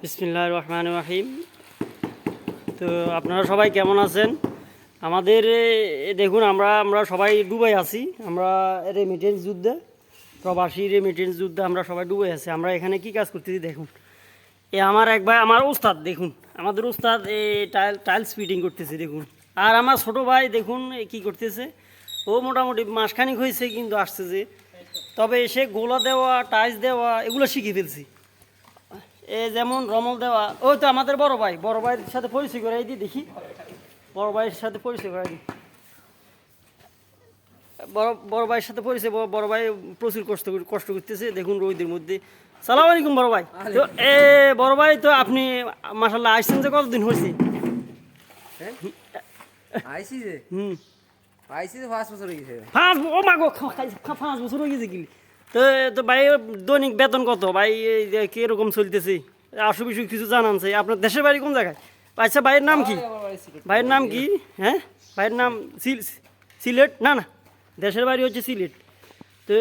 বিসমিল্লাহির রহমানির রহিম। তো আপনারা সবাই কেমন আছেন? আমাদের দেখুন আমরা সবাই ডুবাই আছি। আমরা রেমিটেন্স যুদ্ধে, প্রবাসী রেমিটেন্স যুদ্ধে আমরা সবাই ডুবে আছি। আমরা এখানে কি কাজ করতেছি দেখুন। আমার এক ভাই, আমার উস্তাদ দেখুন, আমাদের উস্তাদ টাইলস ফিটিং করতেছে দেখুন। আর আমার ছোট ভাই দেখুন কি করতেছে। ও মোটামুটি মাসখানিক হয়েছে কিন্তু আসছে যে, তবে এসে গোলা দেওয়া, টাইলস দেওয়া এগুলো শিখে ফেলছি। যেমন রমল দেওয়া, ওই তো আমাদের বড় ভাইয়ের সাথে পরিচয় করাই দিই দেখি। বড় ভাইয়ের সাথে পরিচয় করাই দিই। বড় ভাইয়ের সাথে পরিচয়। বড় ভাই প্রচুর কষ্ট করতেছে দেখুন রোদের মধ্যে। সালাম আলাইকুম বড় ভাই। তো বড় ভাই, তো আপনি মাশাআল্লাহ আসছেন যে কতদিন হয়েছে? আইসি যে আইসি তো 5 বছর হয়ে গেছে। 5 বছর হয়ে গেছে কি? তো ভাই দৈনিক বেতন কত ভাই? কিরকম চলতেছে? আসু কিছু জানান চাই। আপনার দেশের বাড়ি কোন জায়গায়? আচ্ছা, ভাইয়ের নাম কি? ভাইয়ের নাম কি? হ্যাঁ, ভাইয়ের নাম সিলেট? না না, দেশের বাড়ি হচ্ছে সিলেট। তো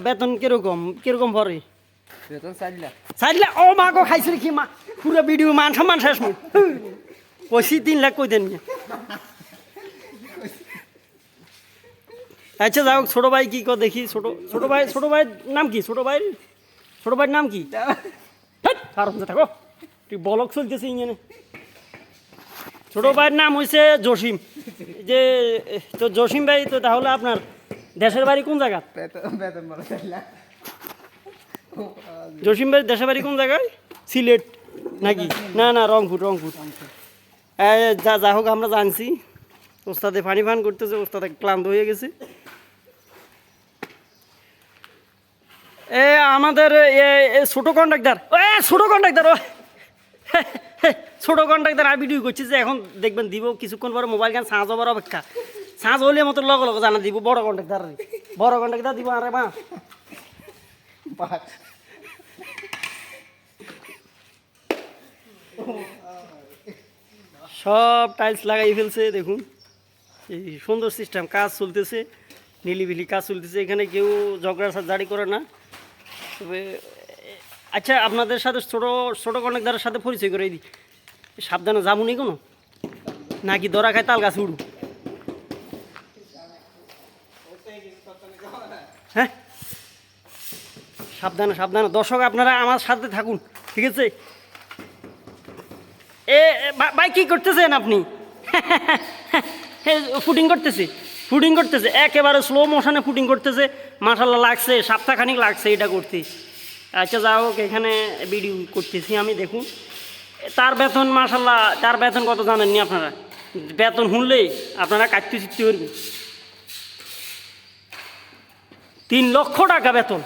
বেতন কিরকম পরে? বেতন 4 লাখ। 4 লাখ? ও মা গো, খাইছে কি মা? পুরো ভিডিও মান সম্মান শেষ মুখ। কইছি 3 লাখ কই দেন। আচ্ছা যাই হোক, ছোট ভাই কি কর দেখি। ছোট ভাইয়ের নাম কি? ছোট ভাইয়ের নাম কি? কারণ থাকো তুই বলক চলতেছে ইঞ্জিনে। ছোট ভাইয়ের নাম হয়েছে জসিম। যে তো জসিম ভাই, তো তাহলে আপনার দেশের বাড়ি কোন জায়গা? জসিম ভাই দেশের বাড়ি কোন জায়গায়? সিলেট নাকি? না না, রংপুর। যা হোক, আমরা জানছি ওস্তাদে ফান করতেছে, ওস্তাদে ক্লান্ত হয়ে গেছে। আমাদের ছোট কন্ট্রাক্টর আর ভিডিও করছি যে এখন দেখবেন দিব কিছুক্ষণ পরে মোবাইল গান চার্জ হবার অপেক্ষা। চার্জ হলে মতো লগে জানা দিব। বড় কন্ট্রাক্টর দিব। আরে মা সব টাইলস লাগাই ফেলছে দেখুন। এই সুন্দর সিস্টেম, কাজ চলতেছে, নিলিবিলি কাজ চলতেছে। এখানে কেউ ঝগড়াঝাড়ি করে না। তবে আচ্ছা, আপনাদের সাথে ছোট কন্ট্রাক্টরের সাথে পরিচয় করে দিই। সাবধানে যাবুনি কোনো, নাকি ধরা খায় তাল গাছে উড়ু? হ্যাঁ, সাবধানে। দর্শক আপনারা আমার সাথে থাকুন, ঠিক আছে? ভাই কি করতেছেন আপনি? ফুটিং করতেছে একেবারে স্লো মোশনে ফুটিং করতেছে। মাশাআল্লাহ লাগছে, সপ্তাহখানিক লাগছে এটা করতে। আচ্ছা যা হোক, এখানে ভিডিও করতেছি আমি দেখুন। তার বেতন মাশাআল্লাহ, তার বেতন কত জানেননি আপনারা? বেতন শুনলেই আপনারা কাটতে চিত্তে করবেন। 3 লক্ষ টাকা বেতন।